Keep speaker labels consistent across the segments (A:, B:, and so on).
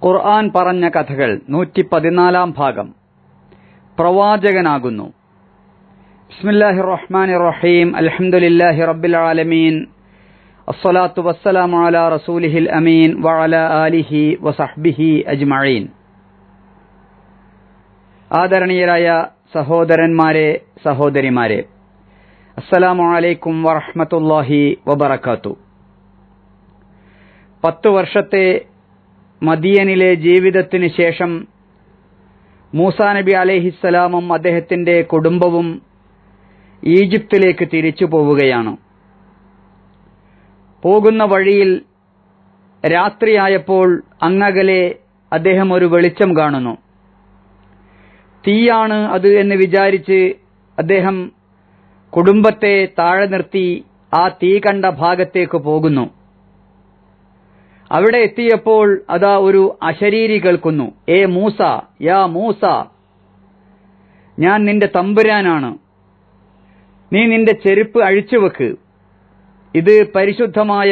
A: ഖുർആൻ പറഞ്ഞ കഥകൾ 114 ഭാഗം. പ്രവാചകനാകുന്നു. ബിസ്മില്ലാഹിർ റഹ്മാനിർ റഹീം. അൽഹംദുലില്ലാഹി റബ്ബിൽ ആലമീൻ. അസ്സലാത്തു വസ്സലാമു അലാ റസൂലിഹിൽ അമീൻ വഅലാ ആലിഹി വസഹ്ബിഹി അജ്മഈൻ. ആദരണീയരായ സഹോദരന്മാരെ, സഹോദരിമാരെ, അസ്സലാമു അലൈക്കും വറഹ്മത്തുള്ളാഹി വബറകാതുഹു. 10 വർഷത്തെ മദിയനിലെ ജീവിതത്തിന് ശേഷം മൂസാ നബി അലൈഹിസ്സലാമും അദ്ദേഹത്തിന്റെ കുടുംബവും ഈജിപ്തിലേക്ക് തിരിച്ചു പോവുകയാണ്. പോകുന്ന വഴിയിൽ രാത്രിയായപ്പോൾ അങ്ങകലെ അദ്ദേഹം ഒരു വെളിച്ചം കാണുന്നു. തീയാണ് അത് എന്ന് വിചാരിച്ച് അദ്ദേഹം കുടുംബത്തെ താഴെ നിർത്തി ആ തീ കണ്ട ഭാഗത്തേക്ക് പോകുന്നു. അവിടെ എത്തിയപ്പോൾ അതാ ഒരു അശരീരി കേൾക്കുന്നു. ഏ മൂസ, യാ മൂസ, ഞാൻ നിന്റെ തമ്പുരാനാണ്, നീ നിന്റെ ചെരുപ്പ് അഴിച്ചുവെക്ക്, ഇത് പരിശുദ്ധമായ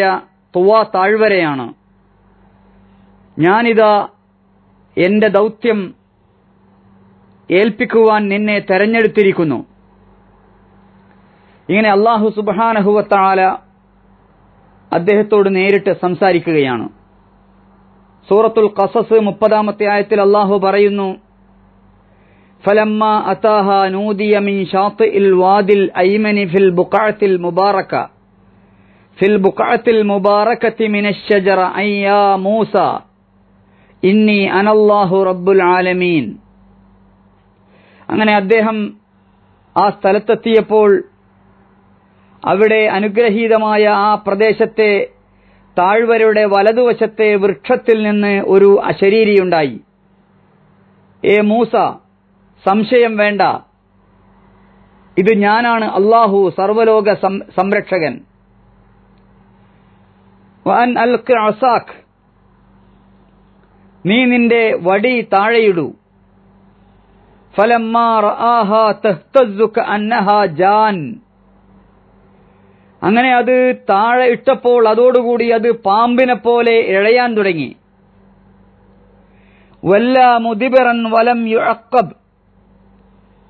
A: തുവാ താഴ്വരയാണ്, ഞാനിതാ എന്റെ ദൗത്യം ഏൽപ്പിക്കുവാൻ നിന്നെ തെരഞ്ഞെടുത്തിരിക്കുന്നു. ഇങ്ങനെ അല്ലാഹു സുബ്ഹാനഹു വ തആല അദ്ദേഹത്തോട് നേരിട്ട് സംസാരിക്കുകയാണ്. സൂറത്തുൽ ഖസസ് 30-ാമത്തെ ആയത്തിൽ അല്ലാഹു പറയുന്നു, ഫലമ്മാ അതാഹാ നൂദിയ മിൻ ഷാത്തിഇൽ വാദിൽ ഐമനി ഫിൽ ബുഖഅത്തിൽ മുബാറകതി മിനശ് ശജറ അയ്യാ മൂസ ഇന്നി അനല്ലാഹു റബ്ബുൽ ആലമീൻ. അങ്ങനെ അദ്ദേഹം ആ സ്ഥലത്തെത്തിയപ്പോൾ അവിടെ അനുഗ്രഹീതമായ ആ പ്രദേശത്തെ താഴ്വരയുടെ വലതുവശത്തെ വൃക്ഷത്തിൽ നിന്ന് ഒരു അശരീരിയുണ്ടായി. ഏ മൂസ, സംശയം വേണ്ട, ഇത് ഞാനാണ് അല്ലാഹു, സർവലോക സംരക്ഷകൻ. വഅൻ അൽഖി അസാക്, നീ നിന്റെ വടി താഴെയിടൂ. ഫലമ്മാ റആഹാ തഹ്തസ്സു കഅന്നഹാ ജാൻ, അങ്ങനെ അത് താഴെ ഇട്ടപ്പോൾ അതോടുകൂടി അത് പാമ്പിനെ പോലെ ഇഴയാൻ തുടങ്ങി. വല്ല മുദിബറൻ വലം യുഅഖബ്,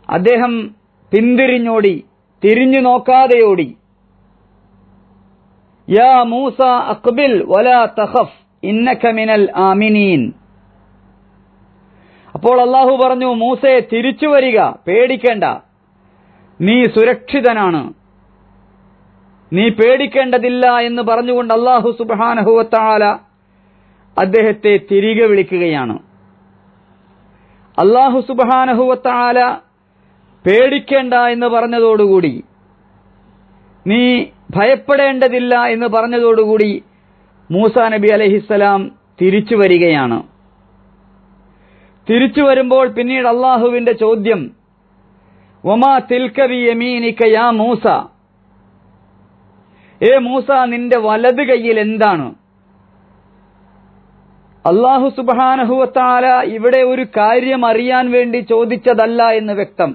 A: അദ്ദേഹം പിന്തിരിഞ്ഞോടി, തിരിഞ്ഞു നോക്കാതെ ഓടി. യാ മൂസ അഖ്ബിൽ വലാ തഖഫ് ഇന്നക മിനൽ ആമിനീൻ. അപ്പോൾ അല്ലാഹു പറഞ്ഞു, മൂസേ, തിരിച്ചു വരിക, പേടിക്കേണ്ട, നീ സുരക്ഷിതനാണ്, നീ പേടിക്കേണ്ടതില്ല എന്ന് പറഞ്ഞുകൊണ്ട് അല്ലാഹു സുബ്ഹാനഹു വ തആല അദ്ദേഹത്തെ തിരികെ വിളിക്കുകയാണ്. അല്ലാഹു സുബ്ഹാനഹു വ തആല പേടിക്കേണ്ട എന്ന് പറഞ്ഞതോടുകൂടി, നീ ഭയപ്പെടേണ്ടതില്ല എന്ന് പറഞ്ഞതോടുകൂടി മൂസാ നബി അലൈഹിസ്സലാം തിരിച്ചു വരികയാണ്. തിരിച്ചു വരുമ്പോൾ പിന്നീട് അല്ലാഹുവിന്റെ ചോദ്യം, വമാ തിൽക ബിയമീനിക യാ മൂസ, ഏ മൂസ, നിന്റെ വലത് കൈയിൽ എന്താണ്? അല്ലാഹു സുബ്ഹാനഹു വ തആല ഇവിടെ ഒരു കാര്യം അറിയാൻ വേണ്ടി ചോദിച്ചതല്ല എന്ന് വ്യക്തം.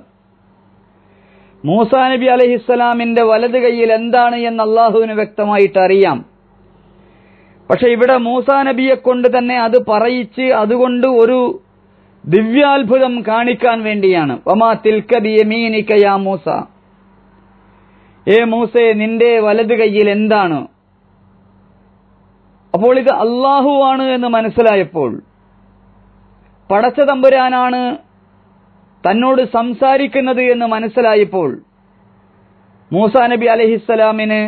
A: മൂസാ നബി അലൈഹിസ്സലാമിന്റെ വലത് കൈയിൽ എന്താണ് എന്ന് അല്ലാഹുവിന് വ്യക്തമായിട്ട് അറിയാം. പക്ഷെ ഇവിടെ മൂസാ നബിയെ കൊണ്ട് തന്നെ അത് പറയിച്ച് അതുകൊണ്ട് ഒരു ദിവ്യാത്ഭുതം കാണിക്കാൻ വേണ്ടിയാണ്. വമാ തിൽക ബിയമീനിക യാ മൂസ, ഏ മൂസേ, നിന്റെ വലത് കൈയിൽ എന്താണ്? അപ്പോൾ ഇത് അല്ലാഹുവാണ് എന്ന് മനസ്സിലായപ്പോൾ, പടച്ച തമ്പുരാനാണ് തന്നോട് സംസാരിക്കുന്നത് എന്ന് മനസ്സിലായപ്പോൾ മൂസാ നബി അലൈഹിസ്സലാമിന്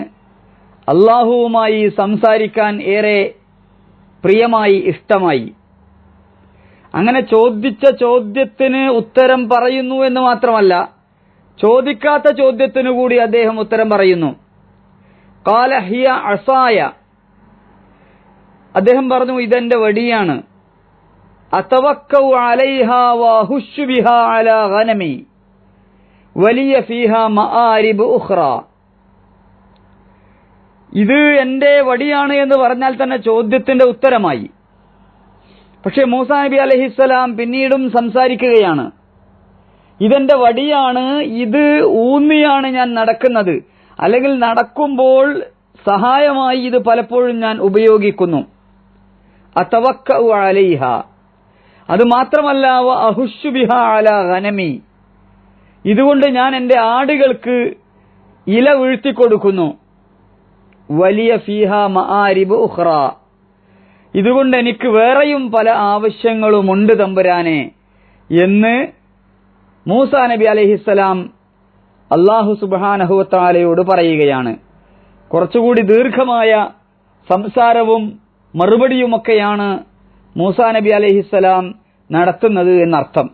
A: അല്ലാഹുവുമായി സംസാരിക്കാൻ ഏറെ പ്രിയമായി, ഇഷ്ടമായി. അങ്ങനെ ചോദിച്ച ചോദ്യത്തിന് ഉത്തരം പറയുന്നു എന്ന് മാത്രമല്ല, ചോദിക്കാത്ത ചോദ്യത്തിനു കൂടി അദ്ദേഹം ഉത്തരം പറയുന്നു. ഖാല ഹിയ അസായ, അദ്ദേഹം പറഞ്ഞു, ഇതെന്റെ വടിയാണ്. അതവക്കഉ അലൈഹാ വഅഹുശ്ശു ബിഹാ അലാ ഗനമി വലിയ ഫീഹാ മആരിബ് ഉഖ്റ. ഇത് എന്റെ വടിയാണ് എന്ന് പറഞ്ഞാൽ തന്നെ ചോദ്യത്തിന്റെ ഉത്തരമായി. പക്ഷെ മൂസാ നബി അലൈഹിസ്സലാം പിന്നീടും സംസാരിക്കുകയാണ്. ഇതെന്റെ വടിയാണ്, ഇത് ഊന്നിയാണ് ഞാൻ നടക്കുന്നത്, അല്ലെങ്കിൽ നടക്കുമ്പോൾ സഹായമായി ഇത് പലപ്പോഴും ഞാൻ ഉപയോഗിക്കുന്നു. അതവക്കഉ അലൈഹ, അത് മാത്രമല്ല വ അഹുശ്ശു ബിഹാ അലാ ഗനമി, ഇതുകൊണ്ട് ഞാൻ എൻ്റെ ആടുകൾക്ക് ഇല വീഴ്ത്തി കൊടുക്കുന്നു. വലിയ ഫീഹ മആരിബു ഉഖ്റ, ഇതുകൊണ്ട് എനിക്ക് വേറെയും പല ആവശ്യങ്ങളുമുണ്ട് തമ്പുരാനെ എന്ന് മൂസാ നബി അലൈഹിസ്സലാം അല്ലാഹു സുബ്ഹാനഹു വ തആലയോട് പറയുകയാണ്. കുറച്ചുകൂടി ദീർഘമായ സംസാരവും മറുപടിയുമൊക്കെയാണ് മൂസാ നബി അലൈഹിസ്സലാം നടത്തുന്നത് എന്നർത്ഥം.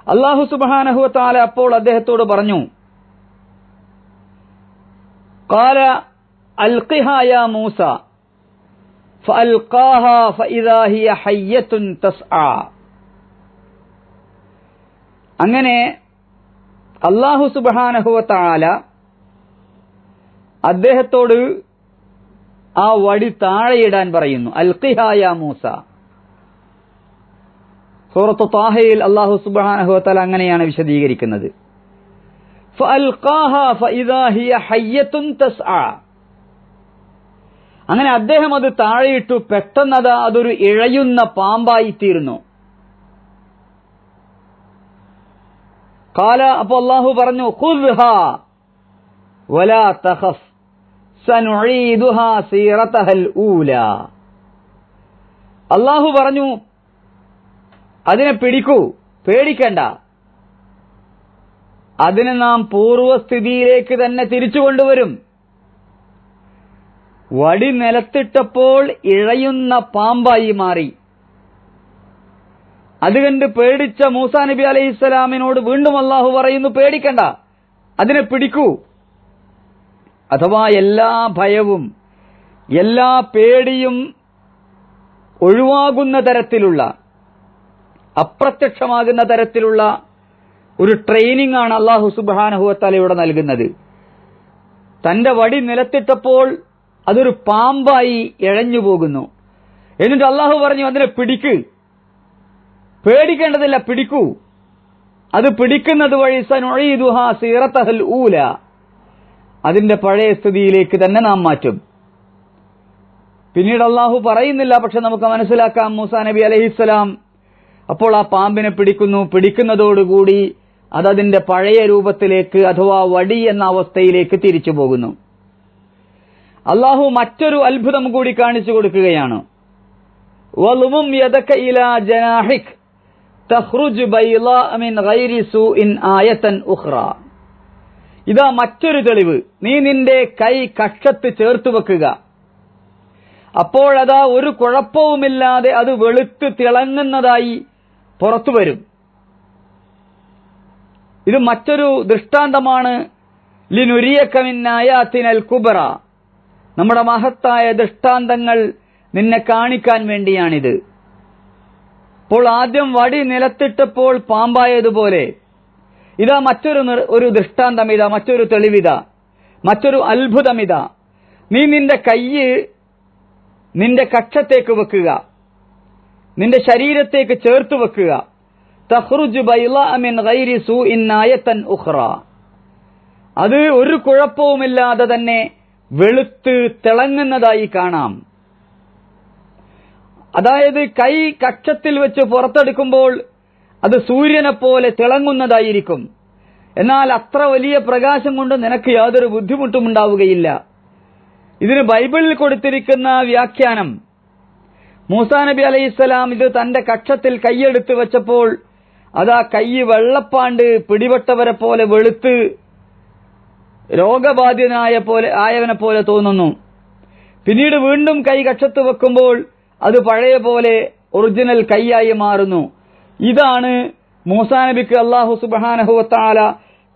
A: അല്ലാഹു സുബ്ഹാനഹു വ തആല അപ്പോൾ അദ്ദേഹത്തോട് പറഞ്ഞു, ഖാല അൽഖിഹാ യാ മൂസ ഫഅൽഖാഹാ ഫഇദാ ഹിയ ഹയ്യത്തുൻ തസ്ആ. അങ്ങനെ അല്ലാഹു സുബ്ഹാനഹു വ തആല അദ്ദേഹത്തോട് ആ വടി താഴെയിടാൻ പറയുന്നു. അൽഖിഹാ യാ മൂസ. സൂറത്ത് ത്വാഹയിൽ അല്ലാഹു സുബ്ഹാനഹു വ തആല അങ്ങനെയാണ് വിശദീകരിക്കുന്നത്. ഫഅൽഖാഹാ ഫഇദാ ഹിയ ഹയ്യത്തുൻ തസ്ആ. അങ്ങനെ അദ്ദേഹം അത് താഴെയിട്ടു. പെട്ടെന്ന് അതൊരു ഇഴയുന്ന പാമ്പായി തീർന്നു. ഖാല, അപ്പോൾ അല്ലാഹു പറഞ്ഞു, ഖുദ്ഹാ വലാ തഖഫ് സനുഈദുഹാ സീറതഹൽ ഊലാ. അല്ലാഹു പറഞ്ഞു, അതിനെ പിടിക്കൂ, പേടിക്കണ്ട, അതിനെ നാം പൂർവസ്ഥിതിയിലേക്ക് തന്നെ തിരിച്ചു കൊണ്ടുവരും. വടി നിലത്തിട്ടപ്പോൾ ഇഴയുന്ന പാമ്പായി മാറി. അത് കണ്ട് പേടിച്ച മൂസാ നബി അലൈഹിസ്സലാമിനോട് വീണ്ടും അല്ലാഹു പറയുന്നു, പേടിക്കണ്ട, അതിനെ പിടിക്കൂ. അഥവാ എല്ലാ ഭയവും എല്ലാ പേടിയും ഒഴിവാകുന്ന തരത്തിലുള്ള, അപ്രത്യക്ഷമാകുന്ന തരത്തിലുള്ള ഒരു ട്രെയിനിങ് ആണ് അല്ലാഹു സുബ്ഹാനഹു വ തആല ഇവിടെ നൽകുന്നത്. തന്റെ വടി നിലത്തിട്ടപ്പോൾ അതൊരു പാമ്പായി ഇഴഞ്ഞു പോകുന്നു. എന്നിട്ട് അല്ലാഹു പറഞ്ഞു, അതിനെ പിടിക്ക്, പേടിക്കേണ്ടതില്ല, പിടിക്കൂ. അത് പിടിക്കുന്നത് വഴി സനുഈദുഹാ സീറതഹൽ ഊല, അതിന്റെ പഴയ സ്ഥിതിയിലേക്ക് തന്നെ നാം മാറ്റും. പിന്നീട് അല്ലാഹു പറയുന്നില്ല, പക്ഷെ നമുക്ക് മനസ്സിലാക്കാം. മൂസാ നബി അലൈഹിസ്സലാം അപ്പോൾ ആ പാമ്പിനെ പിടിക്കുന്നു. പിടിക്കുന്നതോടുകൂടി അതതിന്റെ പഴയ രൂപത്തിലേക്ക്, അഥവാ വടി എന്ന അവസ്ഥയിലേക്ക് തിരിച്ചു പോകുന്നു. അല്ലാഹു മറ്റൊരു അത്ഭുതം കൂടി കാണിച്ചു കൊടുക്കുകയാണ്. വളുമും യദക ഇലാ ജനാഹിക് തഖ്റുജ് ബൈളാ മിൻ ഗൈരി സൂഇൻ ആയതൻ ഉഖ്റ. ഇതാ മറ്റൊരു തെളിവ്. നീ നിന്റെ കൈ കക്ഷത്ത് ചേർത്ത് വെക്കുക, അപ്പോഴതാ ഒരു കുഴപ്പവുമില്ലാതെ അത് വെളുത്ത് തിളങ്ങുന്നതായി പുറത്തു വരും. ഇത് മറ്റൊരു ദൃഷ്ടാന്തമാണ്. ലിനുരിയക മിൻ ആയാതിനൽ കുബ്ര, നമ്മുടെ മഹത്തായ ദൃഷ്ടാന്തങ്ങൾ നിന്നെ കാണിക്കാൻ വേണ്ടിയാണിത്. അപ്പോൾ ആദ്യം വടി നിലത്തിട്ടപ്പോൾ പാമ്പായതുപോലെ ഇതാ മറ്റൊരു ദൃഷ്ടാന്തം, ഇതാ മറ്റൊരു തെളിവിതാ, മറ്റൊരു അത്ഭുതമിതാ. നീ നിന്റെ കയ്യ് നിന്റെ കക്ഷത്തേക്ക് വെക്കുക, നിന്റെ ശരീരത്തേക്ക് ചേർത്ത് വെക്കുക. തഖ്റുജ് ബൈളാ മിൻ ഗൈരി സൂഇൻ ആയതൻ ഉഖ്റ, അത് ഒരു കുഴപ്പവുമില്ലാതെ തന്നെ വെളുത്ത് തിളങ്ങുന്നതായി കാണാം. അതായത് കൈ കക്ഷത്തിൽ വെച്ച് പുറത്തെടുക്കുമ്പോൾ അത് സൂര്യനെ പോലെ തിളങ്ങുന്നതായിരിക്കും. എന്നാൽ അത്ര വലിയ പ്രകാശം കൊണ്ട് നിനക്ക് യാതൊരു ബുദ്ധിമുട്ടും ഉണ്ടാവുകയില്ല. ഇതിന് ബൈബിളിൽ കൊടുത്തിരിക്കുന്ന വ്യാഖ്യാനം, മൂസാ നബി അലൈഹിസ്സലാം ഇത് തന്റെ കക്ഷത്തിൽ കൈയെടുത്ത് വെച്ചപ്പോൾ അതാ കൈ വെള്ളപ്പാണ്ട് പിടിപെട്ടവരെ പോലെ വെളുത്ത് രോഗബാധിതനായവനെ പോലെ തോന്നുന്നു. പിന്നീട് വീണ്ടും കൈ കക്ഷത്ത് വെക്കുമ്പോൾ അത് പഴയ പോലെ ഒറിജിനൽ കൈയായി മാറുന്നു. ഇതാണ് മൂസാ നബിക്ക് അല്ലാഹു സുബ്ഹാനഹു വ തആല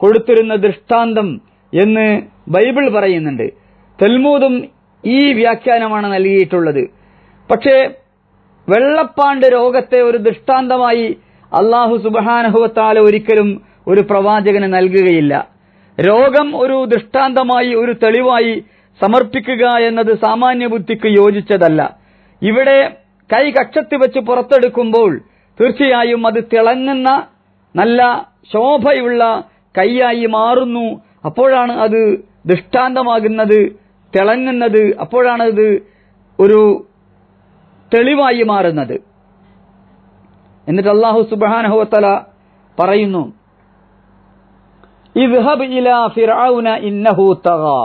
A: കൊടുത്തിരുന്ന ദൃഷ്ടാന്തം എന്ന് ബൈബിൾ പറയുന്നുണ്ട്. തൽമൂദും ഈ വ്യാഖ്യാനമാണ് നൽകിയിട്ടുള്ളത്. പക്ഷേ വെള്ളപ്പാണ്ട് രോഗത്തെ ഒരു ദൃഷ്ടാന്തമായി അല്ലാഹു സുബ്ഹാനഹു വ തആല ഒരിക്കലും ഒരു പ്രവാചകന് നൽകുകയില്ല. രോഗം ഒരു ദൃഷ്ടാന്തമായി, ഒരു തെളിവായി സമർപ്പിക്കുക എന്നത് സാമാന്യ ബുദ്ധിക്ക് യോജിച്ചതല്ല. ഇവിടെ കൈ കക്ഷത്തി വെച്ച് പുറത്തെടുക്കുമ്പോൾ തീർച്ചയായും അത് തിളങ്ങുന്ന നല്ല ശോഭയുള്ള കൈയായി മാറുന്നു. അപ്പോഴാണ് അത് ദൃഷ്ടാന്തമാകുന്നത്, തിളങ്ങുന്നത്. അപ്പോഴാണ് അത് ഒരു തെളിവായി മാറുന്നത്. എന്നിട്ട് അല്ലാഹു സുബ്ഹാനഹു വ തആല പറയുന്നു, ഇദ്ഹബ് ഇലാ ഫിർഔന ഇന്നഹു തഗാ,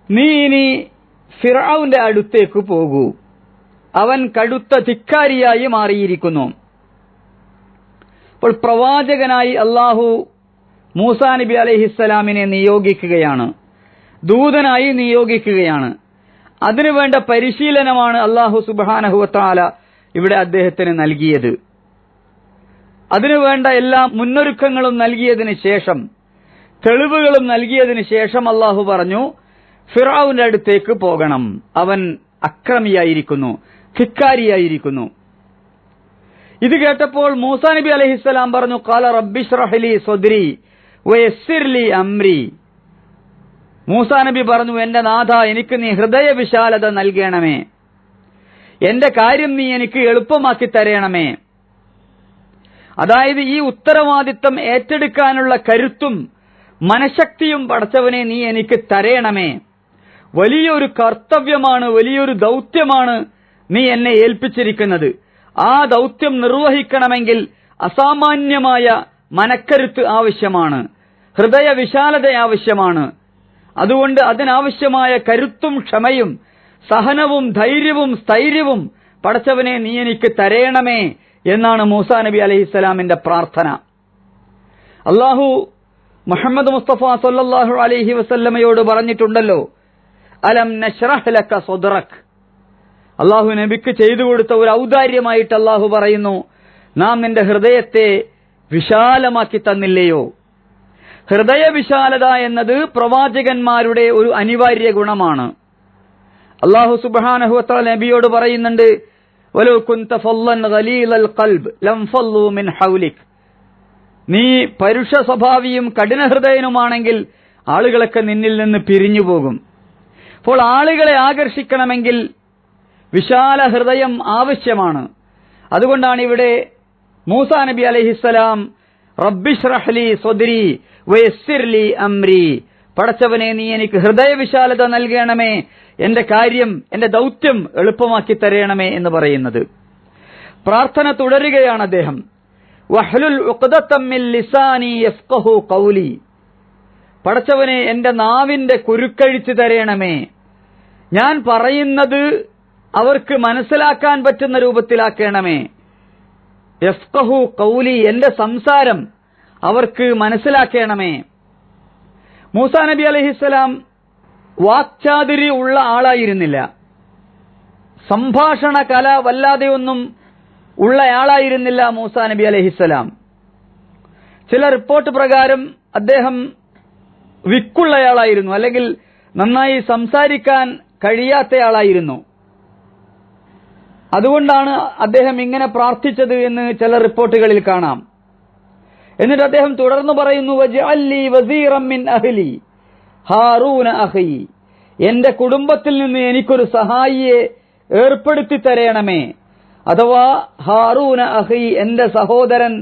A: നീ ഇനി ഫിർഔന്റെ അടുത്തേക്ക് പോകൂ, അവൻ കടുത്ത ധിക്കാരിയായി മാറിയിരിക്കുന്നു. അപ്പോൾ പ്രവാചകനായി അല്ലാഹു മൂസാ നബി അലൈഹിസ്സലാമിനെ നിയോഗിക്കുകയാണ്, ദൂതനായി നിയോഗിക്കുകയാണ്. അതിനുവേണ്ട പരിശീലനമാണ് അല്ലാഹു സുബ്ഹാനഹു വ തആല ഇവിടെ അദ്ദേഹത്തിന് നൽകിയത്. അതിനുവേണ്ട എല്ലാ മുന്നൊരുക്കങ്ങളും നൽകിയതിന് ശേഷം, തെളിവുകളും നൽകിയതിന് ശേഷം അല്ലാഹു പറഞ്ഞു, ഫിർഔന്റെ അടുത്തേക്ക് പോകണം, അവൻ അക്രമിയായിരിക്കുന്നു, ധിക്കാരിയായിരിക്കുന്നു. ഇത് കേട്ടപ്പോൾ മൂസാ നബി അലൈഹിസ്സലാം പറഞ്ഞു, ഖാല റബ്ബിശ്റഹ് ലി സ്വദ്രി വയസ്സിർ ലി അംരി. മൂസാ നബി പറഞ്ഞു, എന്റെ നാഥ, എനിക്ക് നീ ഹൃദയവിശാലത നൽകണമേ, എന്റെ കാര്യം നീ എനിക്ക് എളുപ്പമാക്കി തരണമേ. അതായത് ഈ ഉത്തരവാദിത്തം ഏറ്റെടുക്കാനുള്ള കരുത്തും മനഃശക്തിയും പടച്ചവനെ നീ എനിക്ക് തരണമേ. വലിയൊരു കർത്തവ്യമാണ്, വലിയൊരു ദൗത്യമാണ് നീ എന്നെ ഏൽപ്പിച്ചിരിക്കുന്നത്. ആ ദൗത്യം നിർവഹിക്കണമെങ്കിൽ അസാമാന്യമായ മനക്കരുത്ത് ആവശ്യമാണ്, ഹൃദയവിശാലത ആവശ്യമാണ്. അതുകൊണ്ട് അതിനാവശ്യമായ കരുത്തും ക്ഷമയും സഹനവും ധൈര്യവും സ്ഥൈര്യവും പടച്ചവനെ നീ എനിക്ക് തരയണമേ എന്നാണ് മൂസാ നബി അലൈഹിസ്സലാമിന്റെ പ്രാർത്ഥന. അല്ലാഹു മുഹമ്മദ് മുസ്തഫ സല്ലല്ലാഹു അലൈഹി വസല്ലമയോട് പറഞ്ഞിട്ടുണ്ടല്ലോ, അലം നശ്റഹ് ലക സദ്റക്. അല്ലാഹു നബിക്ക് ചെയ്തു കൊടുത്ത ഒരു ഔദാര്യമായിട്ട് അല്ലാഹു പറയുന്നു, നാം നിന്റെ ഹൃദയത്തെ വിശാലമാക്കി തന്നില്ലയോ. ഹൃദയവിശാലത എന്നത് പ്രവാചകന്മാരുടെ ഒരു അനിവാര്യ ഗുണമാണ്. അല്ലാഹു സുബ്ഹാനഹു വ തആല നബിയോട് പറയുന്നുണ്ട്, വലൗ കുൻത ഫല്ലൻ ഗലീലൽ ഖൽബ് ലംഫല്ലു മിൻ ഹൗലിക്. നീ പരുഷ സ്വഭാവിയും കഠിനഹൃദയനുമാണെങ്കിൽ ആളുകളൊക്കെ നിന്നിൽ നിന്ന് പിരിഞ്ഞു പോകും. അപ്പോൾ ആളുകളെ ആകർഷിക്കണമെങ്കിൽ വിശാല ഹൃദയം ആവശ്യമാണ്. അതുകൊണ്ടാണ് ഇവിടെ മൂസാ നബി അലൈഹിസ്സലാം റബ്ബിശ്റഹ് ലി സ്വദ്രി വയസ്സിർ ലി അംരി, പടച്ചവനെ നീ എനിക്ക് ഹൃദയവിശാലത നൽകണമേ, എന്റെ കാര്യം, എന്റെ ദൗത്യം എളുപ്പമാക്കി തരയണമേ എന്ന് പറയുന്നത്. പ്രാർത്ഥന തുടരുകയാണ് അദ്ദേഹം, വഹ്ലുൽ ഉഖ്ദതം മിൻ ലിസാനി യഫ്ഖഹു ഖൗലി. പടച്ചവനെ എന്റെ നാവിന്റെ കുരുക്കഴിച്ചു തരയണമേ, ഞാൻ പറയുന്നത് അവർക്ക് മനസ്സിലാക്കാൻ പറ്റുന്ന രൂപത്തിലാക്കണമേ. യഫ്ഖഹു ഖൗലി, എന്റെ സംസാരം അവർക്ക് മനസ്സിലാക്കണമേ. മൂസാ നബി അലൈഹിസ്സലാം വാക്ചാതുരി ഉള്ള ആളായിരുന്നില്ല, സംഭാഷണ കല വല്ലാതെയൊന്നും ഉള്ളയാളായിരുന്നില്ല മൂസാ നബി അലൈഹിസ്സലാം. ചില റിപ്പോർട്ട് പ്രകാരം അദ്ദേഹം വിക്കുള്ളയാളായിരുന്നു, അല്ലെങ്കിൽ നന്നായി സംസാരിക്കാൻ കഴിയാത്തയാളായിരുന്നു. അതുകൊണ്ടാണ് അദ്ദേഹം ഇങ്ങനെ പ്രാർത്ഥിച്ചത് എന്ന് ചില റിപ്പോർട്ടുകളിൽ കാണാം. എന്നിട്ട് അദ്ദേഹം തുടർന്ന് പറയുന്നു, വജ്അൽ ലീ വസീറൻ മിൻ അഹ്ലി ഹാറൂന അഖി. എന്റെ കുടുംബത്തിൽ നിന്ന് എനിക്കൊരു സഹായിയെ ഏർപ്പെടുത്തി തരയണമേ, അഥവാ ഹാറൂന അഖി, എന്റെ സഹോദരൻ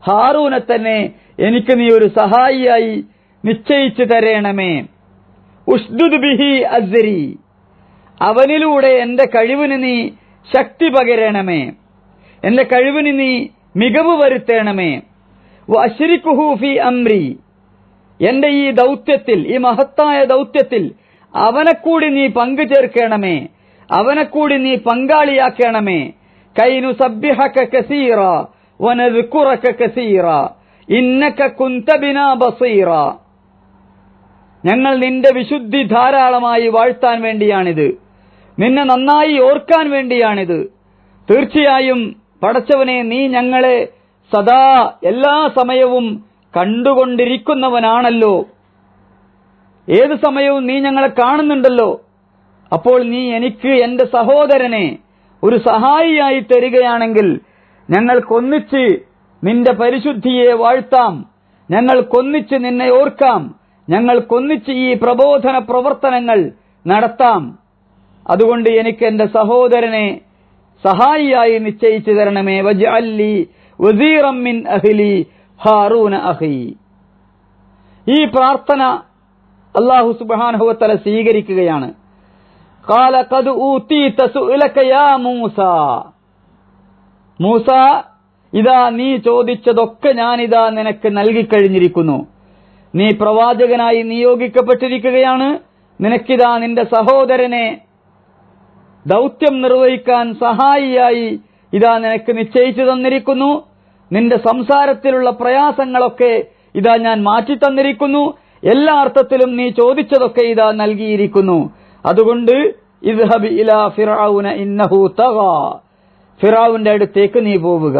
A: ഹാറൂനെ തന്നെ എനിക്ക് നീ ഒരു സഹായിയായി നിശ്ചയിച്ചു തരയണമേ. ഉഷ്ദുദ് ബിഹി അസ്രി, അവനിലൂടെ എന്റെ കഴിവിന് നീ ശക്തി പകരണമേ, എന്റെ കഴിവിന് നീ മികവ് വരുത്തണമേ. വഅശ്രികുഹു ഫീ അംരി, എന്റെ ഈ ദൗത്യത്തിൽ, ഈ മഹത്തായ ദൗത്യത്തിൽ അവനെക്കൂടി നീ പങ്കു ചേർക്കണമേ, അവനെക്കൂടി നീ പങ്കാളിയാക്കണമേ. കൈനു സബ്ബിഹക കസീറ വനദ്കുറക കസീറ ഇന്നക കുൻത ബിനാ ബസീറ. ഞങ്ങൾ നിന്റെ വിശുദ്ധി ധാരാളമായി വാഴ്ത്താൻ വേണ്ടിയാണിത്, നിന്നെ നന്നായി ഓർക്കാൻ വേണ്ടിയാണിത്. തീർച്ചയായും പടച്ചവനെ നീ ഞങ്ങളെ സദാ എല്ലാ സമയവും കണ്ടുകൊണ്ടിരിക്കുന്നവനാണല്ലോ, ഏത് സമയവും നീ ഞങ്ങളെ കാണുന്നുണ്ടല്ലോ. അപ്പോൾ നീ എനിക്ക് എന്റെ സഹോദരനെ ഒരു സഹായിയായി തരികയാണെങ്കിൽ ഞങ്ങൾക്കൊന്നിച്ച് നിന്റെ പരിശുദ്ധിയെ വാഴ്ത്താം, ഞങ്ങൾക്കൊന്നിച്ച് നിന്നെ ഓർക്കാം, ഞങ്ങൾക്കൊന്നിച്ച് ഈ പ്രബോധന പ്രവർത്തനങ്ങൾ നടത്താം. അതുകൊണ്ട് എനിക്ക് എന്റെ സഹോദരനെ സഹായിയായി നിശ്ചയിച്ചു തരണമേ. വജ്അൽ ലീ വസീറൻ മിൻ അഹ്ലി ഹാറൂന അഖി. ഈ പ്രാർത്ഥന അല്ലാഹു സുബ്ഹാനഹു വ തആല സ്വീകരിക്കുകയാണ്. ഖാല ഖദ് ഊതീത സുഅലക യാ മൂസ, മൂസ ഇതാ നീ ചോദിച്ചതൊക്കെ ഞാനിതാ നിനക്ക് നൽകിക്കഴിഞ്ഞിരിക്കുന്നു. നീ പ്രവാചകനായി നിയോഗിക്കപ്പെട്ടിരിക്കുകയാണ്. നിനക്കിതാ നിന്റെ സഹോദരനെ ദൗത്യം നിർവഹിക്കാൻ സഹായിയായി ഇതാ നിനക്ക് നിശ്ചയിച്ചു തന്നിരിക്കുന്നു. നിന്റെ സംസാരത്തിലുള്ള പ്രയാസങ്ങളൊക്കെ ഇതാ ഞാൻ മാറ്റി തന്നിരിക്കുന്നു. എല്ലാ അർത്ഥത്തിലും നീ ചോദിച്ചതൊക്കെ ഇതാ നൽകിയിരിക്കുന്നു. അതുകൊണ്ട് ഇദ്ഹബ് ഇലാ ഫിർഔന ഇന്നഹു തഗാ, ഫിർഔന്റെ അടുത്തേക്ക് നീ പോവുക.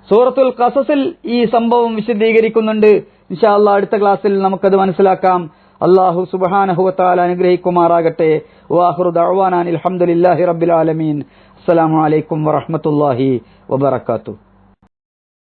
A: സൂറത്തുൽ ഖസസിൽ ഈ സംഭവം വിശദീകരിക്കുന്നുണ്ട്. ഇൻഷാ അല്ലാഹ് അടുത്ത ക്ലാസ്സിൽ നമുക്കത് മനസ്സിലാക്കാം. അല്ലാഹു സുബ്ഹാനഹു വ തആല അനുഗ്രഹിക്കുമാറാകട്ടെ. വആഖിറു ദഅ്വാനാ അൽഹംദുലില്ലാഹി റബ്ബിൽ ആലമീൻ. അസ്സലാമു അലൈക്കും വറഹ്മത്തുള്ളാഹി വബറകാതുഹു.